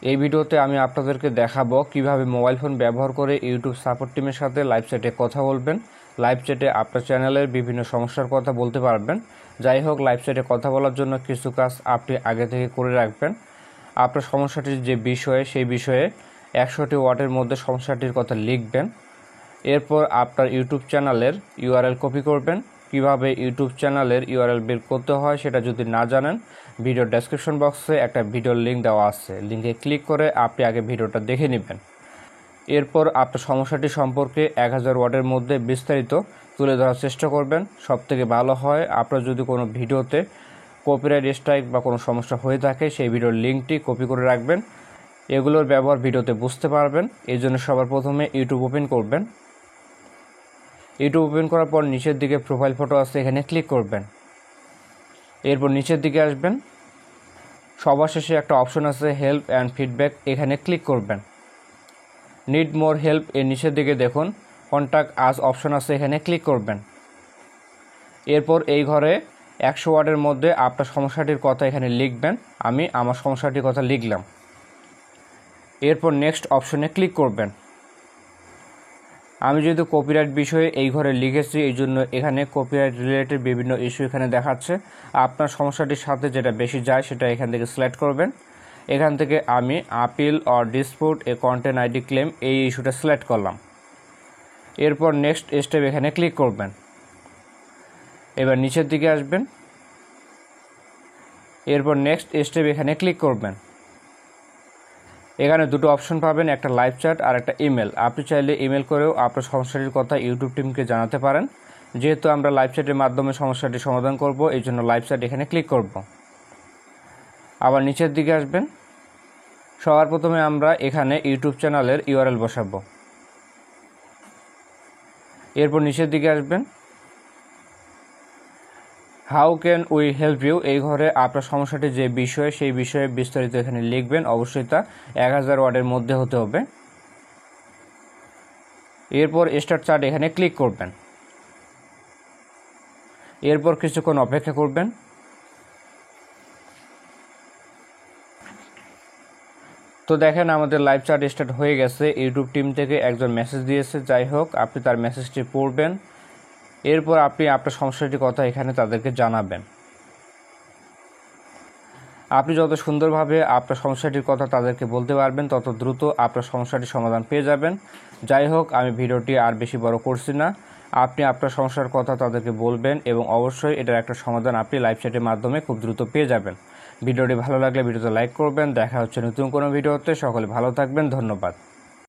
এই ভিডিওতে আমি আপনাদেরকে দেখাবো কিভাবে মোবাইল ফোন ব্যবহার করে ইউটিউব সাপোর্ট টিমের সাথে লাইভ চ্যাটে কথা বলবেন। লাইভ চ্যাটে আপনার চ্যানেলের বিভিন্ন সমস্যার কথা বলতে পারবেন। যাই হোক, লাইভ চ্যাটে কথা বলার জন্য কিছু কাজ আপনি আগে থেকে করে রাখবেন। আপনার সমস্যাটির যে বিষয়ে সেই বিষয়ে 100টি ওয়ার্ডের মধ্যে সমস্যাটির কথা লিখবেন। এরপর আপনার ইউটিউব চ্যানেলের ইউআরএল কপি করবেন। কিভাবে ইউটিউব চ্যানেলের ইউআরএল বের করতে হয় সেটা যদি না জানেন, ভিডিও ডেসক্রিপশন বক্সে একটা ভিডিওর লিঙ্ক দেওয়া আছে, লিঙ্কে ক্লিক করে আপনি আগে ভিডিওটা দেখে নেবেন। এরপর আপনার সমস্যাটি সম্পর্কে 1000 ওয়ার্ডের মধ্যে বিস্তারিত তুলে ধরার চেষ্টা করবেন। সবথেকে ভালো হয় আপনার যদি কোনো ভিডিওতে কপিরাইট স্ট্রাইক বা কোনো সমস্যা হয়ে থাকে, সেই ভিডিওর লিঙ্কটি কপি করে রাখবেন। এগুলোর ব্যবহার ভিডিওতে বুঝতে পারবেন। এই জন্য সবার প্রথমে ইউটিউব ওপেন করবেন। ইউটিউব ওপেন করার পর নিচের দিকে প্রোফাইল ফটো আছে, এখানে ক্লিক করবেন। এরপর নিচের দিকে আসবেন, সবার শেষে একটা অপশন আছে হেল্প অ্যান্ড ফিডব্যাক, এখানে ক্লিক করবেন। নিড মোর হেল্প এর নিচের দিকে দেখুন কন্ট্যাক্ট আস অপশন আছে, এখানে ক্লিক করবেন। এরপর এই ঘরে 100 ওয়ার্ডের মধ্যে আপনার সমস্যাটির কথা এখানে লিখবেন। আমি আমার সমস্যাটির কথা লিখলাম। এরপর নেক্সট অপশনে ক্লিক করবেন। আমি যেহেতু কপিরাইট বিষয়ে এই ঘরে লিখেছি, এই জন্য এখানে কপিরাইট রিলেটেড বিভিন্ন ইস্যু এখানে দেখাচ্ছে। আপনার সমস্যাটির সাথে যেটা বেশি যায় সেটা এখান থেকে সিলেক্ট করবেন। এখান থেকে আমি appeal or dispute A content ID claim এই ইস্যুটা সিলেক্ট করলাম। এরপর নেক্সট স্টেপ এখানে ক্লিক করবেন। এবার নিচের দিকে আসবেন। এরপর নেক্সট স্টেপ এখানে ক্লিক করবেন। এখানে দুটো অপশন পাবেন, একটা লাইভ চ্যাট আর একটা ইমেল। আপনি চাইলে ইমেল করেও আপনার সমস্যাটির কথা ইউটিউব টিমকে জানাতে পারেন। যেহেতু আমরা লাইভ চ্যাটের মাধ্যমে সমস্যাটি সমাধান করব, এই জন্য লাইভ চ্যাট এখানে ক্লিক করব। আবার নিচের দিকে আসবেন। সবার প্রথমে আমরা এখানে ইউটিউব চ্যানেলের ইউআরএল বসাবো। এরপর নিচের দিকে আসবেন, how can we help you এই ঘরে আপনার সমস্যাটি যে বিষয়ে সেই বিষয়ে বিস্তারিত এখানে লিখবেন। অবশ্যই তা 1000 ওয়ার্ডের মধ্যে হতে হবে। এরপর স্টার্ট চ্যাট এখানে ক্লিক করবেন। এরপর কিছুক্ষণ অপেক্ষা করবেন। তো দেখেন আমাদের লাইভ চ্যাট স্টার্ট হয়ে গেছে। ইউটিউব টিম থেকে একজন মেসেজ দিয়েছে। যাই হোক, আপনি তার মেসেজটি পড়বেন। এরপর আপনি আপনার সমস্যাটির কথা এখানে তাদেরকে জানাবেন। আপনি যত সুন্দরভাবে আপনার সমস্যাটির কথা তাদেরকে বলতে পারবেন, তত দ্রুত আপনার সমস্যাটির সমাধান পেয়ে যাবেন। যাই হোক, আমি ভিডিওটি আর বেশি বড় করছি না। আপনি আপনার সমস্যার কথা তাদেরকে বলবেন এবং অবশ্যই এটার একটা সমাধান আপনি লাইভ চ্যাটের মাধ্যমে খুব দ্রুত পেয়ে যাবেন। ভিডিওটি ভালো লাগলে ভিডিওতে লাইক করবেন। দেখা হচ্ছে নতুন কোনো ভিডিওতে। সকলে ভালো থাকবেন। ধন্যবাদ।